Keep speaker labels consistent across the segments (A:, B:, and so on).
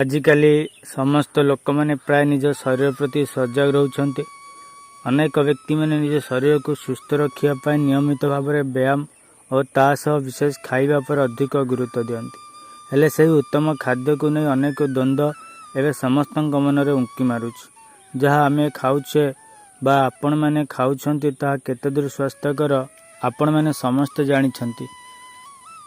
A: आजिकाली समस्त लोक मैंने प्राय निज शरीर प्रति सजग रोचंते। अनेक व्यक्ति मैंने निज शरीर को सुस्थ रखापी नियमित भाव में व्यायाम और तासह विशेष खाइबा पर अधिक गुरुत्व दियंती। हेले से उत्तम खाद्य को नहीं अनेक द्वंद्व एवं समस्त मन में उंकी मारुच। जहाँ आम खाऊे बा आपण मैंने खाऊंट ता केते दूर स्वास्थ्यकर आपण मैंने समस्त जानिछंती।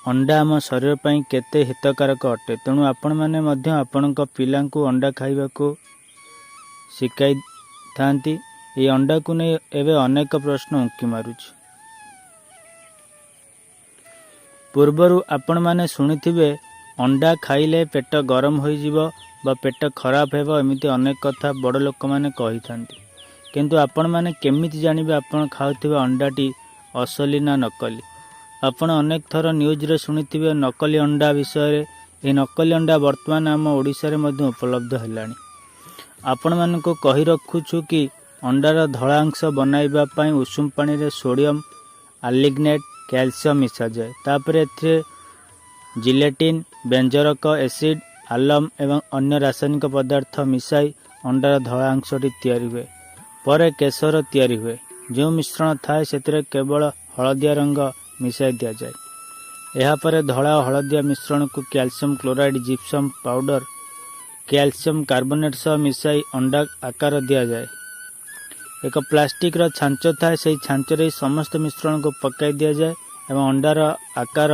A: अंडा आम शरीर पर केते हितकारक अटे, तेणु आपण मैंने मध्य आपणक पिला अंडा खाइबा को शिखाई थांती। ये अंडा को नहीं एवं अनेक प्रश्न उंकी मारुच। पूर्वर आपण मैंने शुणिथिबे अंडा खाइले पेट गरम हो जिवो बा पेट खराब हेबो, एमिति अनेक कथा बड़ लोक मैंने कही थांती। किंतु आपण मैंने केमिति जानिबे आपण खाउथिबा अंडाटी असली ना नकली? आपण अनेक थर न्यूज रे शुणिथिबे नकली अंडा विषय। ये नकली अंडा वर्तमान आम ओडिशा रे मध्य उपलब्ध हेलानी। आपण मानको कहि रखुछु कि अंडार धड़ा अंश बनाइबा पई उषुम पानी रे सोडियम आलिग्नेट कैल्शियम मिसा जाए। तापर एथिरे जिलेटिन बेंजरक एसिड आलम एवं अन्य रासायनिक पदार्थ मिसाई अंडार धड़ा अंशटी तैयारी हुए। पर केसर तैयारी हुए। जो मिश्रण थाए सेतिरे केवल हलदिया रंग मिसाई दिया जाए। यापर धड़ा हलदिया मिश्रण को calcium chloride gypsum powder calcium carbonate सह मिसाई अंडा आकार दिया जाए। एक प्लास्टिक रो छांच थाए, से छांच रे समस्त मिश्रण को पकाई दिया जाए एवं अंडार आकार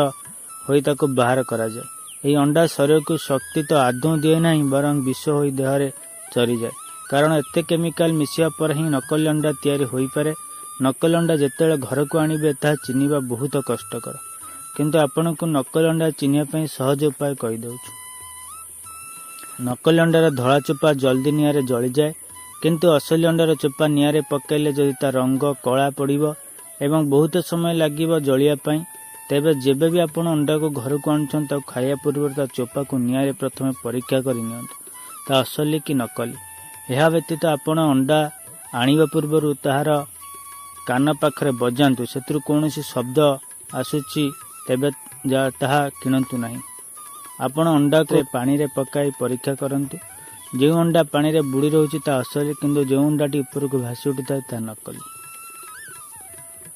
A: होई ताको बाहर करा जाए। यही अंडा शरीर को शक्ति तो आदौ दिए नहीं, बरं विष होई देहरे चरी जाए। कारण एते केमिकल मिसिया पर ही नकली अंडा तैयारी होई पारे। नकली अंडा जेतेବେଳେ घर को आनिबे ता चिन्हिबा बहुत कष्टकर, किंतु आपण को नकली अंडा चिन्हिया पई सहज उपाय कहि दउछु। नकली अंडार धड़ा चोपा जल्दी निआरे जली जाए, किंतु असली अंडार चोपा निआरे पकाइले जदि ता रंग कला पड़िबो एवं बहुत समय लागिबो जलिया पई, तेबे जेबे भी आपण अंडा को घर को आणछन ता खाया पूर्व ता चोपा को निआरे प्रथमे परीक्षा करि नियंतु ता असली कि नकली। यह व्यतीत आपण अंडा आनिबा पूर्व ताहार कान पाखरे बजातु, से कौन शब्द आसुची तेबे ताहा किणतु नहीं। आपण अंडा को पानी रे पकाई परीक्षा करंतु। जो अंडा पानी रे बुड़ी रोची ता असली, किंतु जो अंडाटी ऊपर को भासी उठी था नकली।